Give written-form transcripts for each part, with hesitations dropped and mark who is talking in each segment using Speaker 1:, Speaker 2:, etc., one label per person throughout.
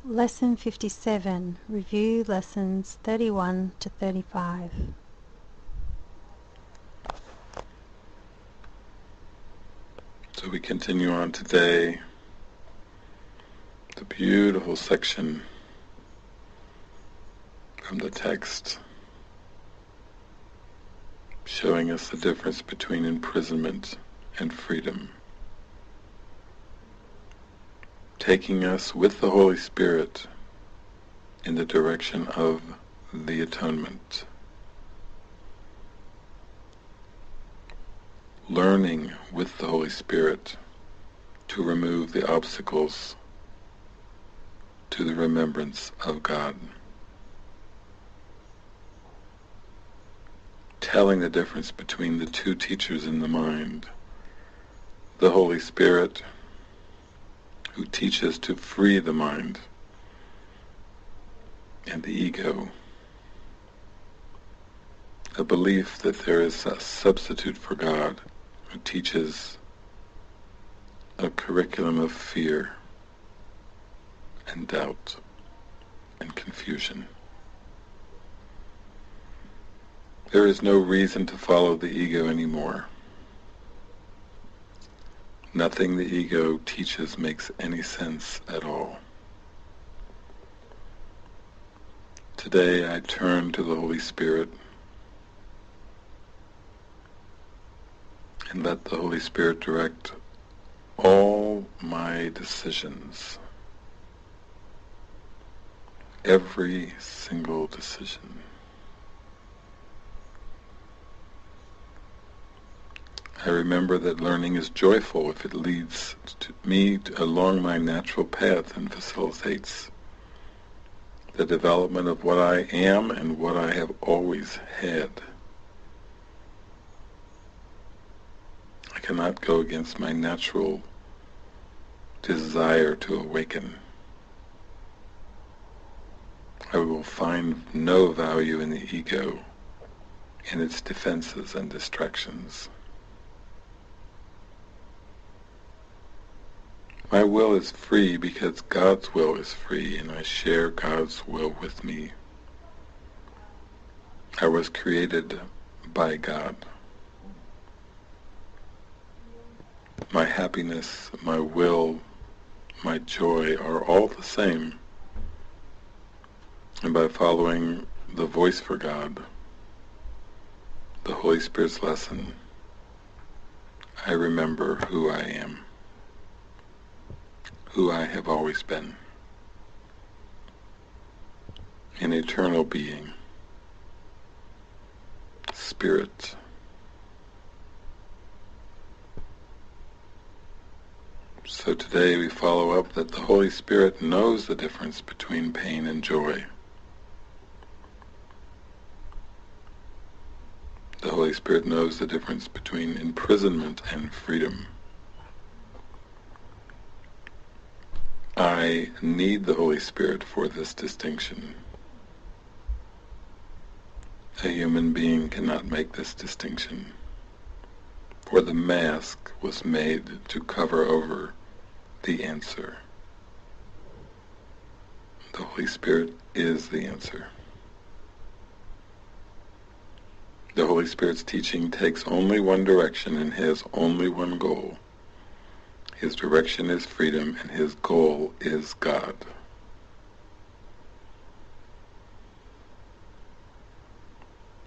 Speaker 1: Lesson 57. Review Lessons 31 to 35.
Speaker 2: So we continue on today, the beautiful section from the text showing us the difference between imprisonment and freedom, taking us with the Holy Spirit in the direction of the atonement, learning with the Holy Spirit to remove the obstacles to the remembrance of God, telling the difference between the two teachers in the mind, the Holy Spirit, who teaches to free the mind, and the ego, a belief that there is a substitute for God, who teaches a curriculum of fear and doubt and confusion. There is no reason to follow the ego anymore. Nothing the ego teaches makes any sense at all. Today I turn to the Holy Spirit and let the Holy Spirit direct all my decisions, every single decision. I remember that learning is joyful if it leads me along my natural path and facilitates the development of what I am and what I have always had. I cannot go against my natural desire to awaken. I will find no value in the ego, in its defenses and distractions. My will is free because God's will is free, and I share God's will with me. I was created by God. My happiness, my will, my joy are all the same. And by following the voice for God, the Holy Spirit's lesson, I remember who I am, who I have always been, an eternal being, spirit. So today we follow up that the Holy Spirit knows the difference between pain and joy. The Holy Spirit knows the difference between imprisonment and freedom. I need the Holy Spirit for this distinction. A human being cannot make this distinction, for the mask was made to cover over the answer. The Holy Spirit is the answer. The Holy Spirit's teaching takes only one direction and has only one goal. His direction is freedom, and his goal is God.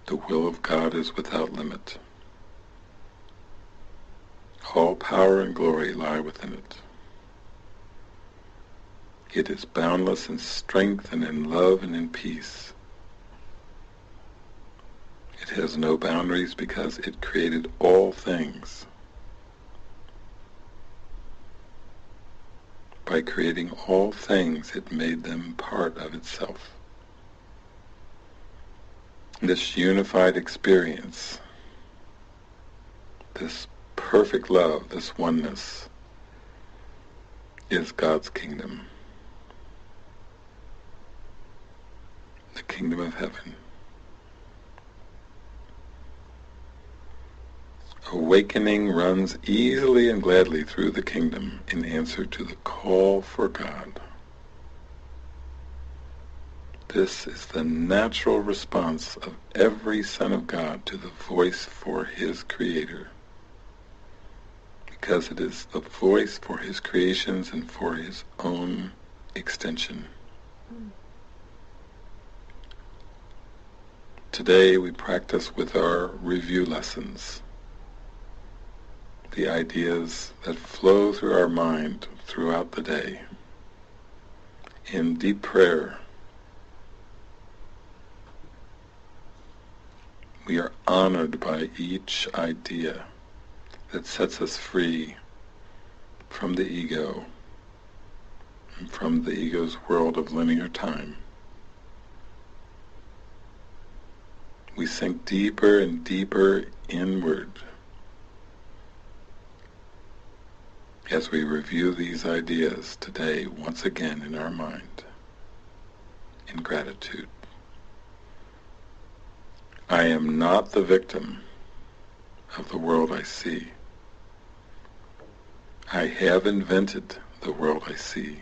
Speaker 2: The will of God is without limit. All power and glory lie within it. It is boundless in strength and in love and in peace. It has no boundaries because it created all things. By creating all things, it made them part of itself. This unified experience, this perfect love, this oneness, is God's kingdom, the kingdom of heaven. Awakening runs easily and gladly through the kingdom in answer to the call for God. This is the natural response of every Son of God to the voice for his Creator, because it is the voice for his creations and for his own extension. Today we practice with our review lessons, the ideas that flow through our mind throughout the day. In deep prayer, we are honored by each idea that sets us free from the ego and from the ego's world of linear time. We sink deeper and deeper inward as we review these ideas today once again in our mind, in gratitude. I am not the victim of the world I see. I have invented the world I see.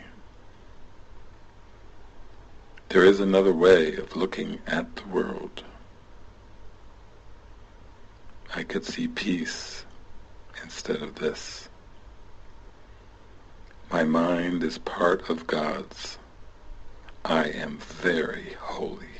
Speaker 2: There is another way of looking at the world. I could see peace instead of this. My mind is part of God's. I am very holy.